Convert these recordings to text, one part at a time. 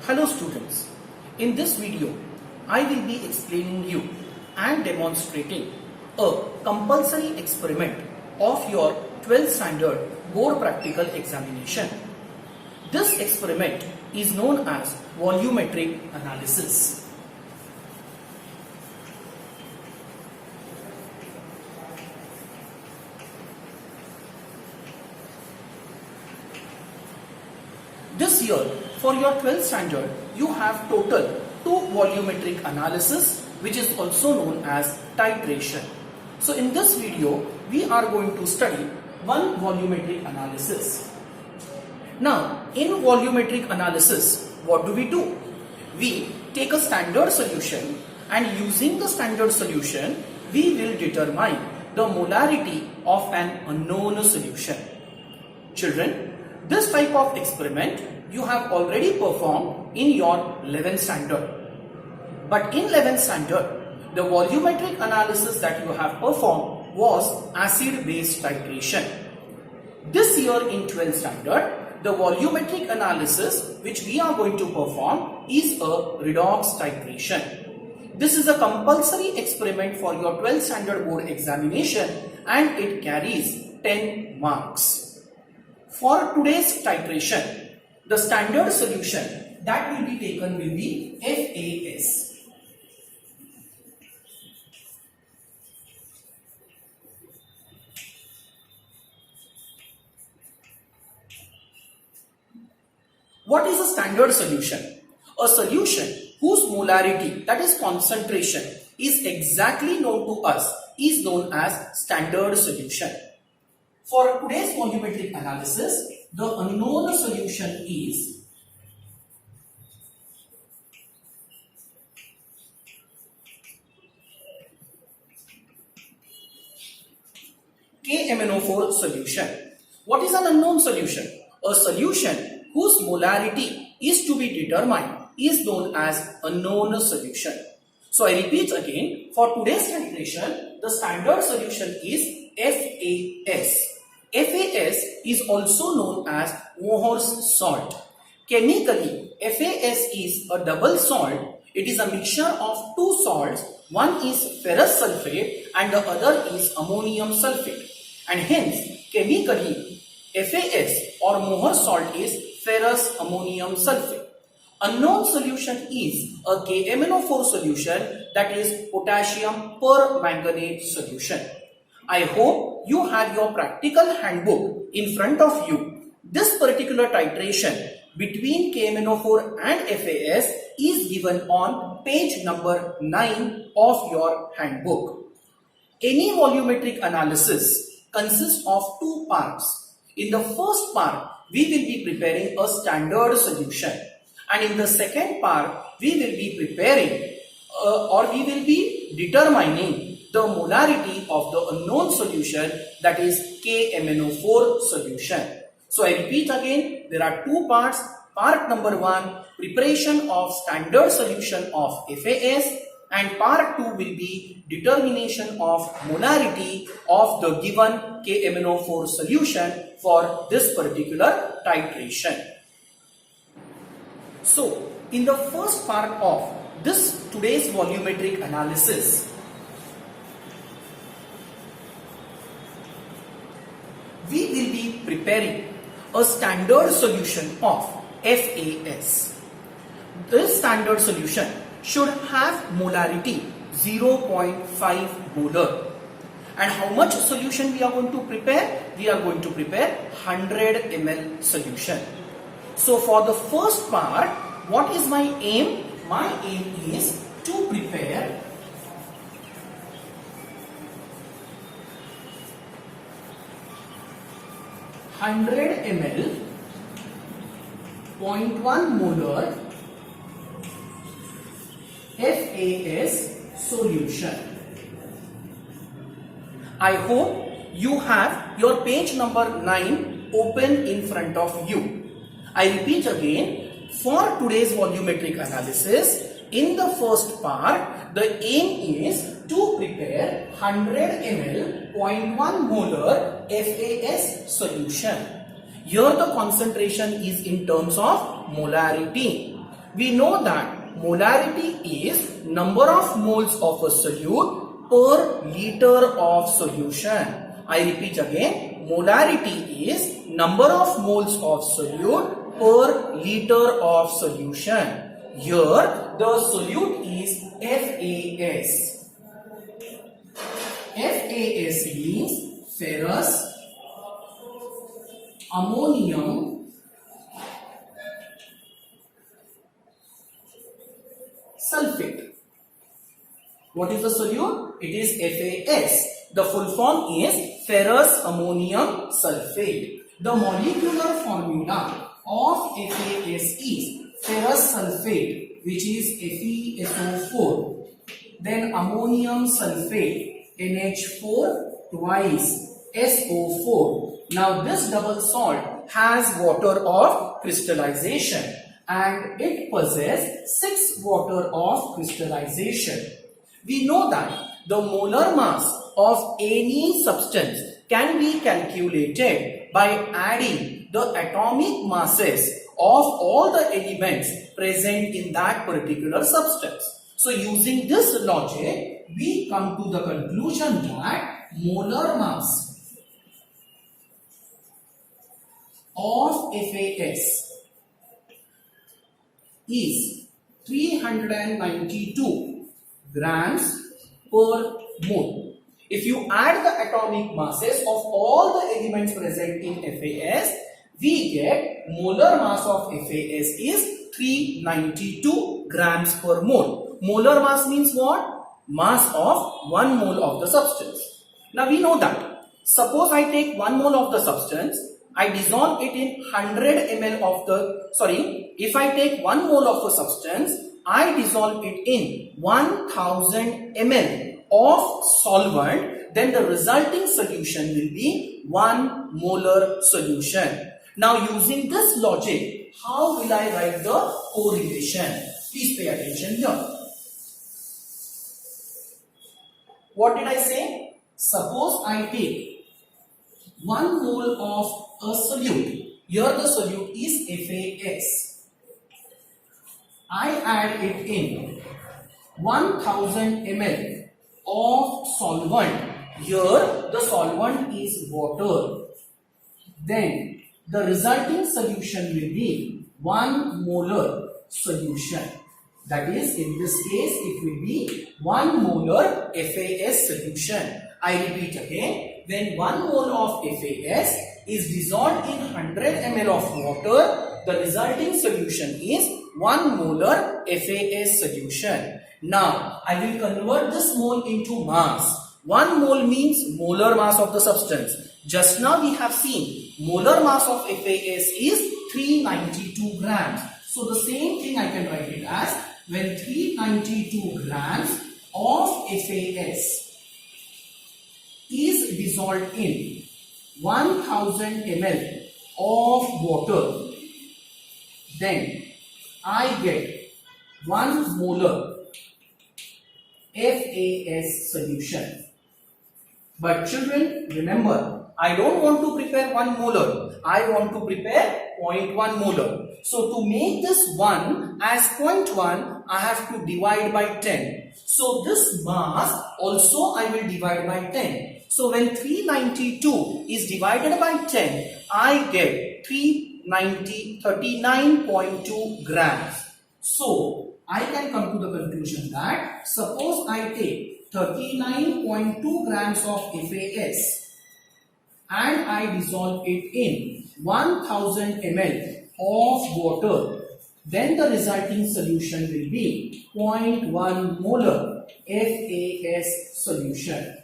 Hello students, in this video I will be explaining you and demonstrating a compulsory experiment of your 12th standard board practical examination. This experiment is known as volumetric analysis. This year, for your 12th standard, you have total 2 volumetric analysis, which is also known as titration. So in this video, we are going to study 1 volumetric analysis. Now, in volumetric analysis, what do? We take a standard solution, and using the standard solution, we will determine the molarity of an unknown solution. Children, this type of experiment you have already performed in your 11th standard. But in 11th standard, the volumetric analysis that you have performed was acid-base titration. This year in 12th standard, the volumetric analysis which we are going to perform is a redox titration. This is a compulsory experiment for your 12th standard board examination and it carries 10 marks. For today's titration, the standard solution that will be taken will be FAS. What is a standard solution? A solution whose molarity, that is concentration, is exactly known to us is known as standard solution. For today's volumetric analysis, the unknown solution is KMnO4 solution. What is an unknown solution? A solution whose molarity is to be determined is known as unknown solution. So I repeat again, for today's titration, the standard solution is FAS. FAS is also known as Mohor's salt. Chemically, FAS is a double salt. It is a mixture of 2 salts. One is ferrous sulfate and the other is ammonium sulfate. And hence, chemically, FAS or Mohor's salt is ferrous ammonium sulfate. Unknown solution is a KMnO4 solution, that is potassium permanganate solution. I hope you have your practical handbook in front of you. This particular titration between KMnO4 and FAS is given on page number 9 of your handbook. Any volumetric analysis consists of 2 parts. In the first part, we will be preparing a standard solution. And in the second part, we will be preparing we will be determining the molarity of the unknown solution, that is KMnO4 solution. So I repeat again, there are 2 parts. Part number 1, preparation of standard solution of FAS, and part 2 will be determination of molarity of the given KMnO4 solution for this particular titration. So, in the first part of this today's volumetric analysis, we will be preparing a standard solution of FAS. This standard solution should have molarity 0.5 molar. And how much solution we are going to prepare? We are going to prepare 100 ml solution. So for the first part, what is my aim? My aim is to prepare 100 ml 0.1 molar FAS solution. I hope you have your page number 9 open in front of you. I repeat again, for today's volumetric analysis, in the first part, the aim is to prepare 100 ml 0.1 molar FAS solution. Here the concentration is in terms of molarity. We know that molarity is number of moles of a solute per liter of solution. I repeat again, molarity is number of moles of solute per liter of solution. Here the solute is FAS. FAS means ferrous ammonium sulfate. What is the solute? It is FAS. The full form is ferrous ammonium sulfate. The molecular formula of FAS is ferrous sulfate, which is FeSO4. Then ammonium sulfate, NH4 twice SO4. Now this double salt has water of crystallization and it possesses 6 water of crystallization. We know that the molar mass of any substance can be calculated by adding the atomic masses of all the elements present in that particular substance. So using this logic, we come to the conclusion that molar mass of FAS is 392 grams per mole. If you add the atomic masses of all the elements present in FAS, we get molar mass of FAS is 392 grams per mole. Molar mass means what? Mass of 1 mole of the substance. Now we know that. Suppose I take 1 mole of the substance, I dissolve it in 100 ml of the, if I take 1 mole of a substance, I dissolve it in 1000 ml of solvent, then the resulting solution will be 1 molar solution. Now using this logic, how will I write the correlation? Please pay attention here. What did I say? Suppose I take 1 mole of a solute. Here the solute is FAS. I add it in 1000 ml of solvent. Here the solvent is water. Then the resulting solution will be 1 molar solution. That is, in this case, it will be 1 molar FAS solution. I repeat again, when 1 mole of FAS is dissolved in 100 ml of water, the resulting solution is 1 molar FAS solution. Now, I will convert this mole into mass. 1 mole means molar mass of the substance. Just now we have seen molar mass of FAS is 392 grams. So the same thing I can write it as when 392 grams of FAS is dissolved in 1000 ml of water, then I get 1 molar FAS solution. But children, remember, I don't want to prepare 1 molar. I want to prepare 0.1 molar. So to make this 1 as 0.1, I have to divide by 10. So this mass also I will divide by 10. So when 392 is divided by 10, I get 39.2 grams. So I can come to the conclusion that suppose I take 39.2 grams of FAS and I dissolve it in 1000 ml of water, then the resulting solution will be 0.1 molar FAS solution.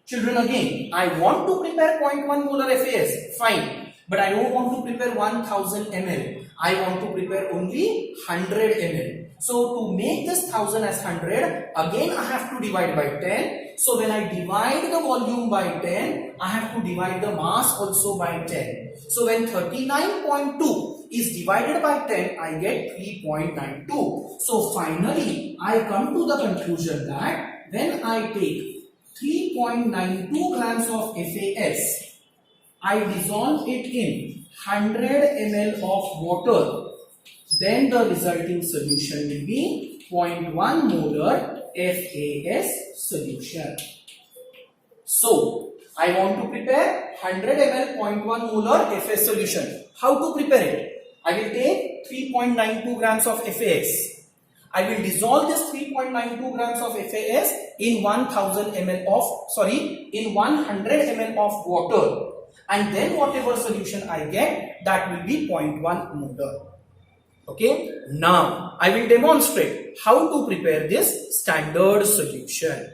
Children, again, I want to prepare 0.1 molar FAS, fine, but I don't want to prepare 1000 ml. I want to prepare only 100 ml. So to make this 1000 as 100, again I have to divide by 10. So when I divide the volume by 10, I have to divide the mass also by 10. So when 39.2 is divided by 10, I get 3.92. So finally, I come to the conclusion that when I take 3.92 grams of FAS, I dissolve it in 100 ml of water, then the resulting solution will be 0.1 molar FAS solution. So, I want to prepare 100 ml 0.1 molar FAS solution. How to prepare it? I will take 3.92 grams of FAS. I will dissolve this 3.92 grams of FAS in 100 ml of water, and then whatever solution I get, that will be 0.1 molar. Okay, now I will demonstrate how to prepare this standard solution.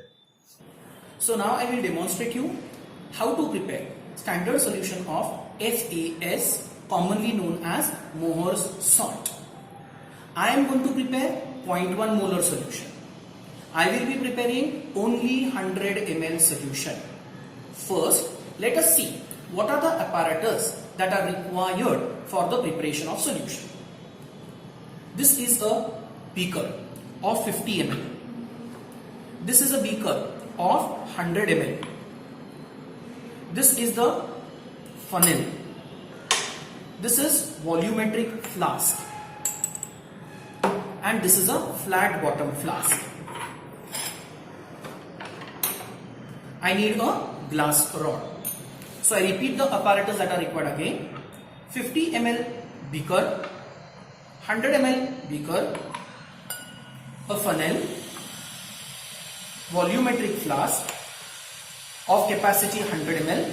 So now I will demonstrate you how to prepare standard solution of FAS, commonly known as Mohr's salt. I am going to prepare 0.1 molar solution. I will be preparing only 100 ml solution. First, let us see what are the apparatus that are required for the preparation of solution. This is a beaker of 50 ml. This is a beaker of 100 ml. This is the funnel. This is volumetric flask. And this is a flat bottom flask. I need a glass rod. So I repeat the apparatus that are required again. 50 ml beaker, 100 ml beaker, a funnel, volumetric flask of capacity 100 ml,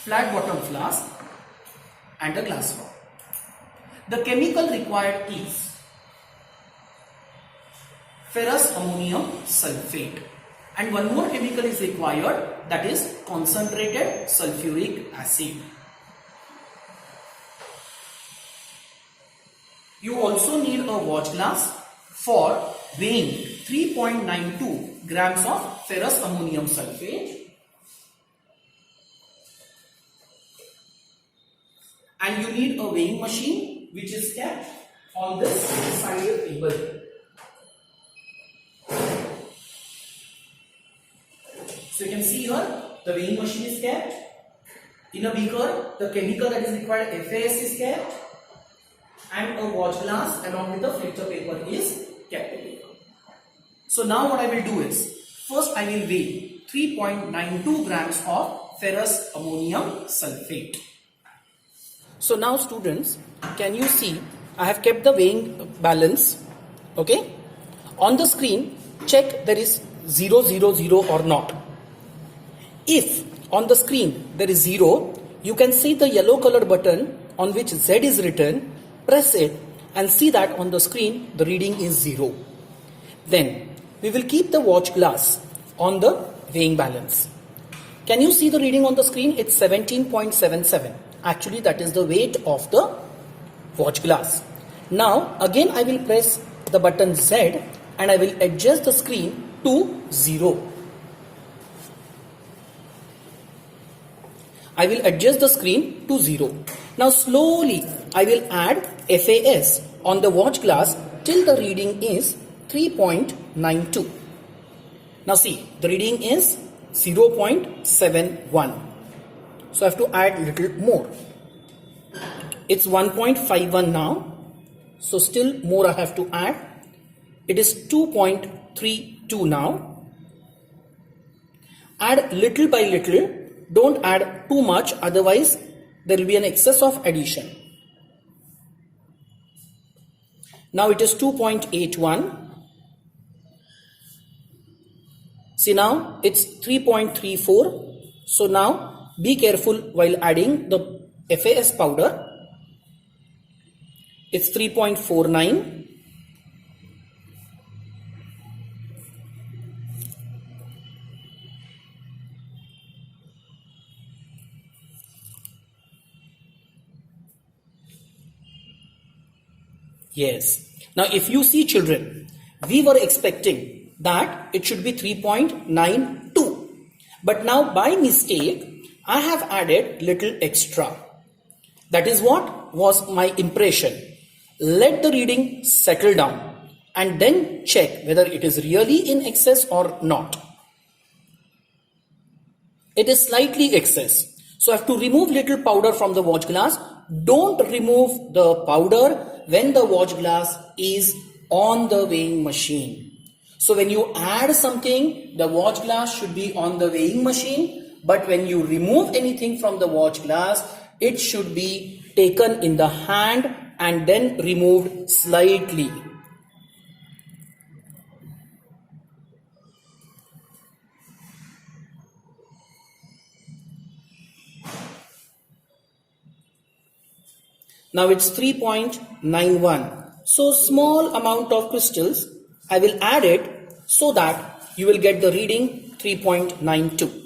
flat bottom flask, and a glass rod. The chemical required is ferrous ammonium sulfate, and one more chemical is required, that is concentrated sulfuric acid. You also need a watch glass for weighing 3.92 grams of ferrous ammonium sulfate, and you need a weighing machine which is kept on this side table. So you can see here the weighing machine is kept. In a beaker, the chemical that is required, FAS, is kept, and a watch glass along with the filter paper is kept. So now what I will do is, first I will weigh 3.92 grams of ferrous ammonium sulfate. So now students, can you see I have kept the weighing balance? Okay. On the screen, check there is 000 or not. If on the screen there is 0, you can see the yellow colored button on which Z is written. Press it and see that on the screen the reading is 0. Then we will keep the watch glass on the weighing balance. Can you see the reading on the screen? It's 17.77. Actually, that is the weight of the watch glass. Now again I will press the button Z and I will adjust the screen to 0. I will adjust the screen to 0. Now slowly I will add FAS on the watch glass till the reading is 3.92. Now see, the reading is 0.71. So I have to add little more. It's 1.51 now. So still more I have to add. It is 2.32 now. Add little by little. Don't add too much, otherwise there will be an excess of addition. Now it is 2.81. See, now it's 3.34. So now be careful while adding the FAS powder. It's 3.49. Yes. Now if you see children, we were expecting that it should be 3.92. But now by mistake, I have added little extra. That is what was my impression. Let the reading settle down and then check whether it is really in excess or not. It is slightly excess. So I have to remove little powder from the watch glass. Don't remove the powder. when the watch glass is on the weighing machine. So when you add something, the watch glass should be on the weighing machine, but when you remove anything from the watch glass, it should be taken in the hand and then removed slightly. Now it's 3.91. So small amount of crystals, I will add it so that you will get the reading 3.92.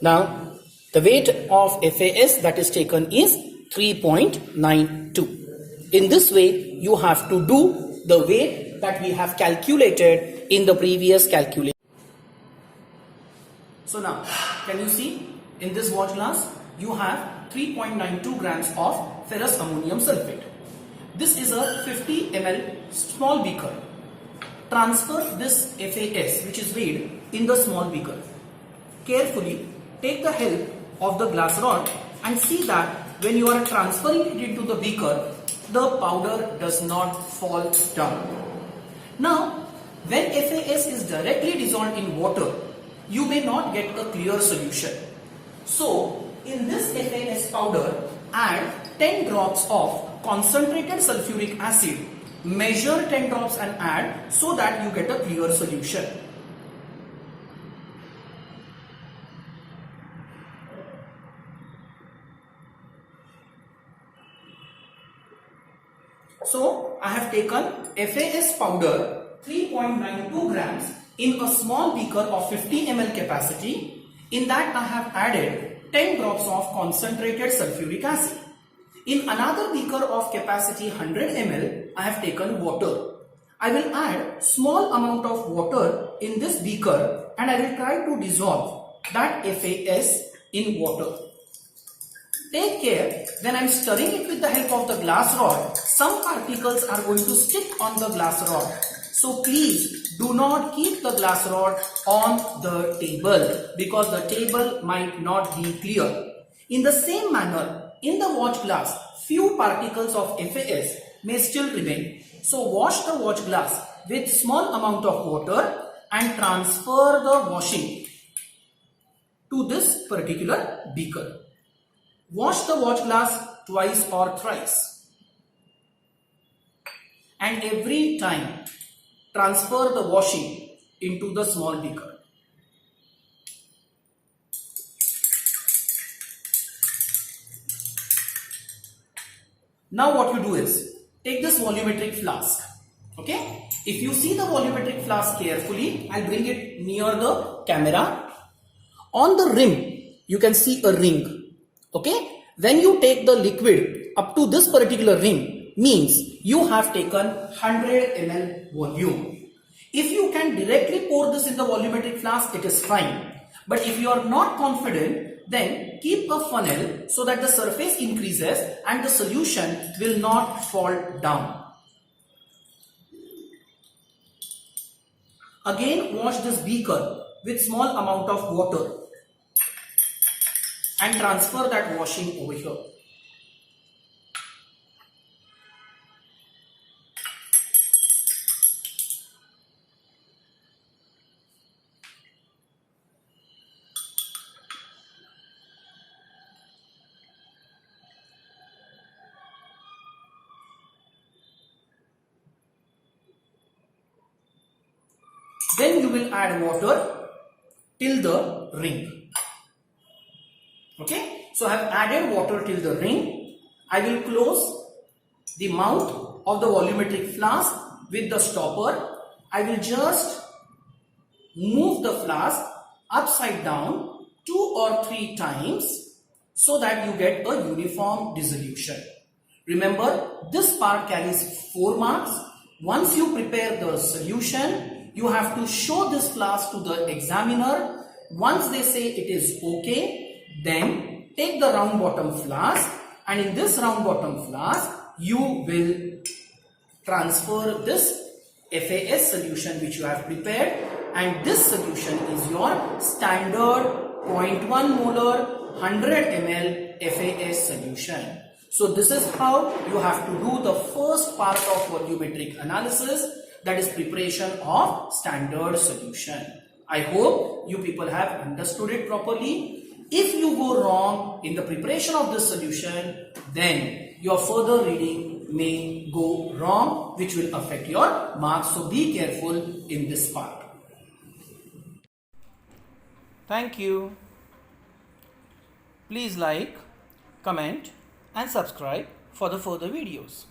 Now, the weight of FAS that is taken is 3.92. In this way, you have to do the weight that we have calculated in the previous calculation. So now, can you see in this watch glass, you have 3.92 grams of ferrous ammonium sulfate. This is a 50 ml small beaker. Transfer this FAS, which is weighed, in the small beaker. Carefully take the help of the glass rod and see that when you are transferring it into the beaker, the powder does not fall down. Now, when FAS is directly dissolved in water, you may not get a clear solution. So, in this FAS powder, add 10 drops of concentrated sulfuric acid. Measure 10 drops and add so that you get a clear solution. So, I have taken FAS powder 3.92 grams in a small beaker of 50 ml capacity. In that, I have added 10 drops of concentrated sulfuric acid. In another beaker of capacity 100 ml, I have taken water. I will add small amount of water in this beaker and I will try to dissolve that FAS in water. Take care, when I am stirring it with the help of the glass rod, some particles are going to stick on the glass rod. So please do not keep the glass rod on the table because the table might not be clear. In the same manner, in the watch glass, few particles of FAS may still remain. So wash the watch glass with small amount of water and transfer the washing to this particular beaker. Wash the watch glass twice or thrice. And every time, transfer the washing into the small beaker. Now what you do is, take this volumetric flask. Okay? If you see the volumetric flask carefully, I'll bring it near the camera. On the rim, you can see a ring. Okay, when you take the liquid up to this particular ring, means you have taken 100 ml volume. If you can directly pour this in the volumetric flask, it is fine. But if you are not confident, then keep a funnel so that the surface increases and the solution will not fall down. Again, wash this beaker with small amount of water and transfer that washing over here. Then you will add water till the ring. Okay, so I have added water till the ring. I will close the mouth of the volumetric flask with the stopper. I will just move the flask upside down 2 or 3 times so that you get a uniform dissolution. Remember, this part carries 4 marks. Once you prepare the solution, you have to show this flask to the examiner. Once they say it is okay, then take the round bottom flask And in this round bottom flask, you will transfer this FAS solution which you have prepared, and this solution is your standard 0.1 molar 100 ml FAS solution. So this is how you have to do the first part of volumetric analysis, that is preparation of standard solution. I hope you people have understood it properly. If you go wrong in the preparation of this solution, then your further reading may go wrong, which will affect your marks. So be careful in this part. Thank you. Please like, comment and subscribe for the further videos.